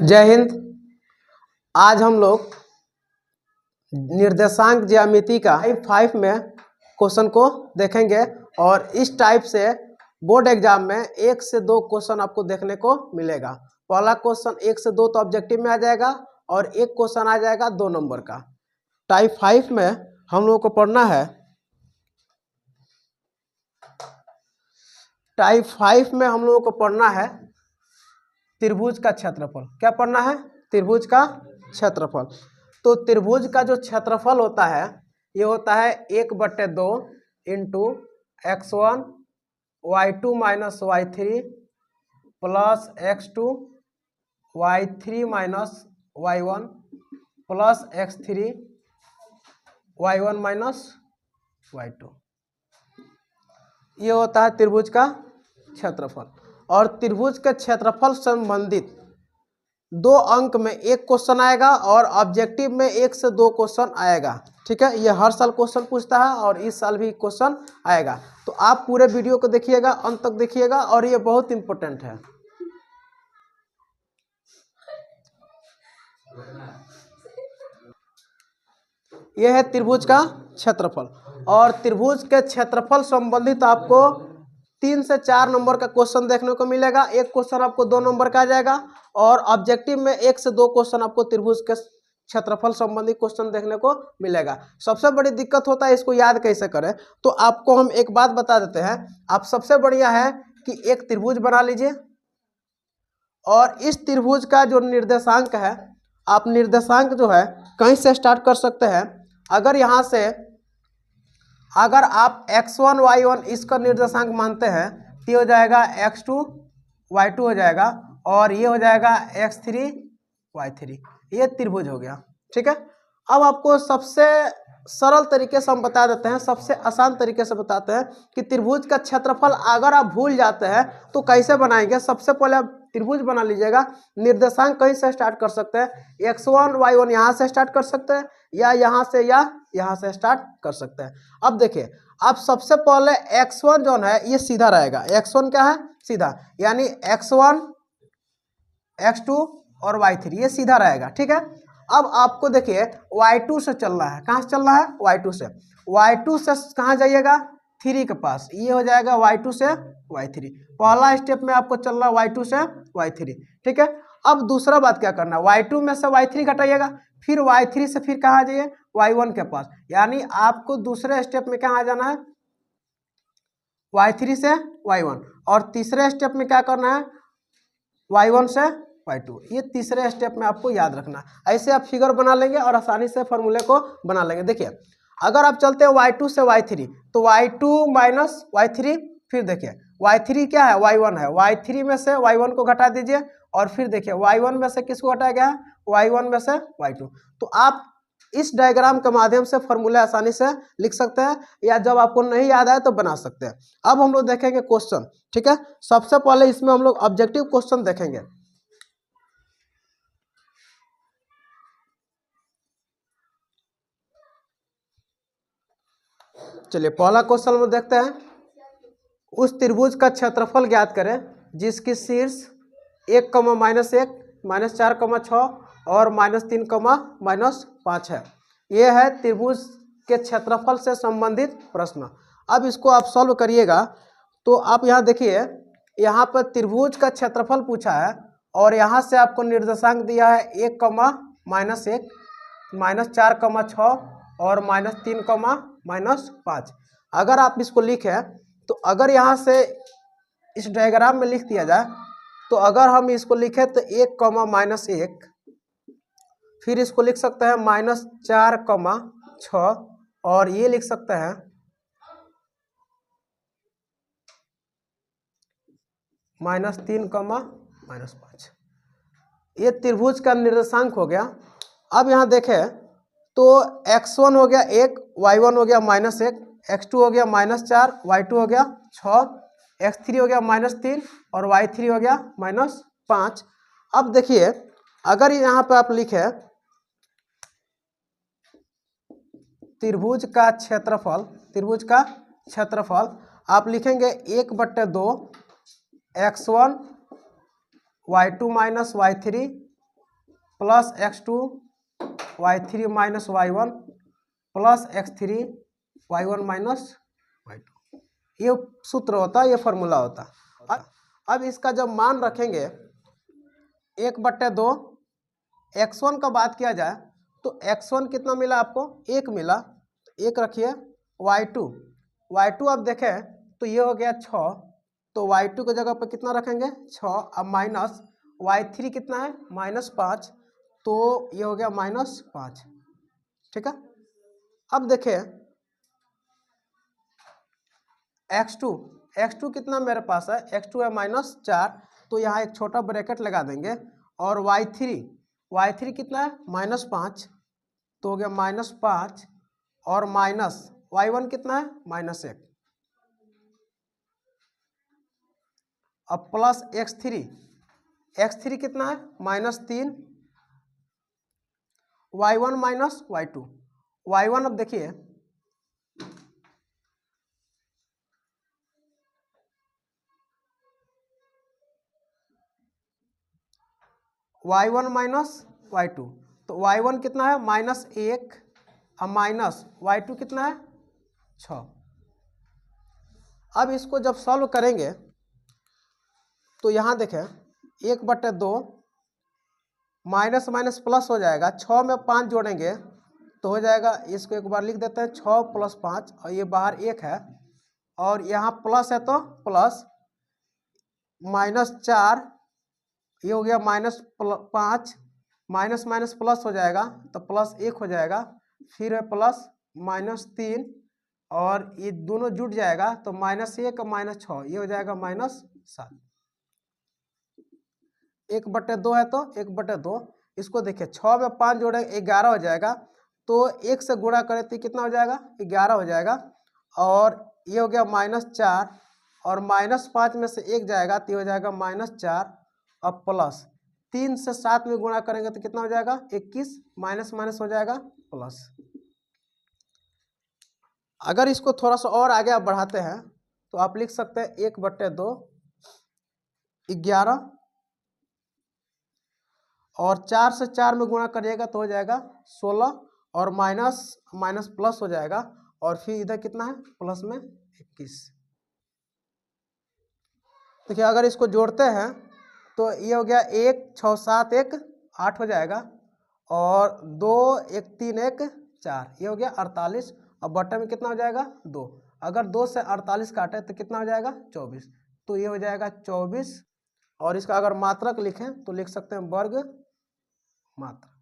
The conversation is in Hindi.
जय हिंद। आज हम लोग निर्देशांक ज्यामिति का टाइप 5 में क्वेश्चन को देखेंगे और इस टाइप से बोर्ड एग्जाम में 1 से 2 क्वेश्चन आपको देखने को मिलेगा। पहला क्वेश्चन 1 से 2 तो ऑब्जेक्टिव में आ जाएगा और एक क्वेश्चन आ जाएगा 2 नंबर का। टाइप 5 में हम लोगों को पढ़ना है, टाइप 5 में हम लोगों को पढ़ना है त्रिभुज का क्षेत्रफल। क्या पढ़ना है? त्रिभुज का क्षेत्रफल। तो त्रिभुज का जो क्षेत्रफल होता है ये होता है 1/2 into x1 y2 minus y3 plus x2 y3 minus y1 plus x3 y1 minus y2। ये होता है त्रिभुज का क्षेत्रफल। और त्रिभुज के क्षेत्रफल संबंधित 2 अंक में एक क्वेश्चन आएगा और ऑब्जेक्टिव में 1 से 2 क्वेश्चन आएगा। ठीक है, ये हर साल क्वेश्चन पूछता है और इस साल भी क्वेश्चन आएगा। तो आप पूरे वीडियो को देखिएगा, अंत तक देखिएगा और ये बहुत इंपॉर्टेंट है। यह है त्रिभुज का क्षेत्रफल और त्रिभुज के क्षेत्रफल संबंधित आपको 3 से 4 नंबर का क्वेश्चन देखने को मिलेगा। एक क्वेश्चन आपको 2 नंबर का आ जाएगा और ऑब्जेक्टिव में 1 से 2 क्वेश्चन आपको त्रिभुज के क्षेत्रफल संबंधी क्वेश्चन देखने को मिलेगा। सबसे बड़ी दिक्कत होता है इसको याद कैसे करें। तो आपको हम एक बात बता देते हैं, आप सबसे बढ़िया है कि एक त्रिभुज बना लीजिए और इस त्रिभुज का जो निर्देशांक है, आप निर्देशांक जो है कहीं से स्टार्ट कर सकते हैं। अगर यहाँ से अगर आप x1 y1 इसका निर्देशांक मानते हैं तो ये हो जाएगा x2 y2 हो जाएगा और ये हो जाएगा x3 y3। ये त्रिभुज हो गया। ठीक है, अब आपको सबसे सरल तरीके से हम बता देते हैं, सबसे आसान तरीके से बताते हैं कि त्रिभुज का क्षेत्रफल अगर आप भूल जाते हैं तो कैसे बनाएंगे। सबसे पहले आप त्रिभुज बना लीजिएगा। निर्देशांक कहीं से स्टार्ट कर सकते हैं, x1 y1 यहाँ से स्टार्ट कर सकते हैं या यहाँ से स्टार्ट कर सकते हैं। अब देखिए, आप सबसे पहले x1 जो है ये सीधा रहेगा। x1 क्या है? सीधा, यानी x1 x2 और y3 ये सीधा रहेगा। ठीक है, अब आपको देखिए y2 से चलना है। कहाँ से चलना है? y2 से। y2 से कहाँ जाइएगा? 3 के पास। ये हो जाएगा y2 से y3। पहला स्टेप में आपको चलना y2 से y3। ठीक है, अब दूसरा बात क्या करना है, y2 में से y3 घटाइएगा, फिर y3 से फिर कहाँ जाइए? y1 के पास। यानी आपको दूसरे स्टेप में कहाँ जाना है? y3 से y1। और तीसरे स्टेप में क्या करना है? y1 से y2। ये तीसरे स्टेप में आपको याद रखना। ऐसे आप फिगर बना लेंगे और आसानी से फॉर्मूले को बना लेंगे। देखिए, अगर आप चलते हैं y2 से y3 तो y2 माइनस y3, फिर देखिए y3 क्या है? y1 है। y3 में से y1 को घटा दीजिए और फिर देखिए y1 में से किसको घटाया गया है? y1 में से y2। तो आप इस डायग्राम के माध्यम से फॉर्मूला आसानी से लिख सकते हैं या जब आपको नहीं याद आए तो बना सकते हैं। अब हम लोग देखेंगे क्वेश्चन। ठीक है, सबसे पहले इसमें हम लोग ऑब्जेक्टिव क्वेश्चन देखेंगे। चलिए पहला क्वेश्चन में देखते हैं। उस त्रिभुज का क्षेत्रफल ज्ञात करें जिसकी शीर्ष 1, -1, -4, और -3, -5 है। यह है त्रिभुज के क्षेत्रफल से संबंधित प्रश्न। अब इसको आप सॉल्व करिएगा तो आप यहाँ देखिए, यहाँ पर त्रिभुज का क्षेत्रफल पूछा है और यहाँ से आपको निर्देशांक दिया है 1, -1, -4, और -3, -5। अगर आप इसको लिखें तो अगर यहाँ से इस डायग्राम में लिख दिया जाए तो अगर हम इसको लिखें तो 1, -1, फिर इसको लिख सकते हैं -4, और ये लिख सकते हैं -3, -5। ये त्रिभुज का निर्देशांक हो गया। अब यहाँ देखें तो x1 हो गया 1, y1 हो गया -1, x2 हो गया -4, y2 हो गया 6, x3 हो गया -3 और y3 हो गया -5। अब देखिए, अगर यहाँ पे आप लिखे त्रिभुज का क्षेत्रफल आप लिखेंगे 1/2 x1 y2 minus y3 plus x2 y3 minus y1 plus x3 y1 minus y2। ये सूत्र होता है, ये फॉर्मूला होता है। अब इसका जब मान रखेंगे 1/2, x1 का बात किया जाए तो x1 कितना मिला आपको, 1 मिला, 1 रखिए। y2 आप देखें तो ये हो गया 6, तो y2 की जगह पर कितना रखेंगे 6। अब माइनस y3 कितना है -5, तो ये हो गया -5, ठीक है। अब देखिए x2 कितना मेरे पास है, x2 है -4, तो यहाँ एक छोटा ब्रैकेट लगा देंगे। और y3 कितना है -5, तो हो गया -5, और माइनस y1 कितना है -1, अब प्लस x3 कितना है -3, y1 माइनस y2। y1 अब देखिए y1 माइनस y2, तो y1 कितना है -1, अब माइनस y2 कितना है 6। अब इसको जब सॉल्व करेंगे तो यहाँ देखें 1/2 माइनस माइनस प्लस हो जाएगा, 6 में 5 जोड़ेंगे तो हो जाएगा, इसको एक बार लिख देते हैं 6 + 5, और ये बाहर 1 है, और यहाँ प्लस है तो प्लस -4, ये हो गया -5, माइनस माइनस प्लस हो जाएगा तो +1 हो जाएगा, फिर है प्लस -3, और ये दोनों जुट जाएगा तो -1 -6, ये हो जाएगा -7। 1/2 है तो 1/2, इसको देखिए 6 में 5 जोड़े 11 हो जाएगा, तो 1 से गुणा करें तो कितना हो जाएगा 11 हो जाएगा, और ये हो गया -4, और -5 में से 1 जाएगा तो ये हो जाएगा -4, और प्लस 3 से 7 में गुणा करेंगे तो कितना हो जाएगा 21, माइनस माइनस हो जाएगा प्लस। अगर इसको थोड़ा सा और आगे आप बढ़ाते हैं तो आप लिख सकते हैं 1/2 11, और 4 से 4 में गुणा करिएगा तो हो जाएगा 16, और माइनस माइनस प्लस हो जाएगा, और फिर इधर कितना है प्लस में 21। देखिए अगर इसको जोड़ते हैं तो ये हो गया 1 6 7 1 8 हो जाएगा, और 2 1 3 1 4, ये हो गया 48, और बटे में कितना हो जाएगा 2। अगर 2 से 48 काटे तो कितना हो जाएगा 24, तो ये हो जाएगा 24। और इसका अगर मात्रक लिखें तो लिख सकते हैं वर्ग मात्रा।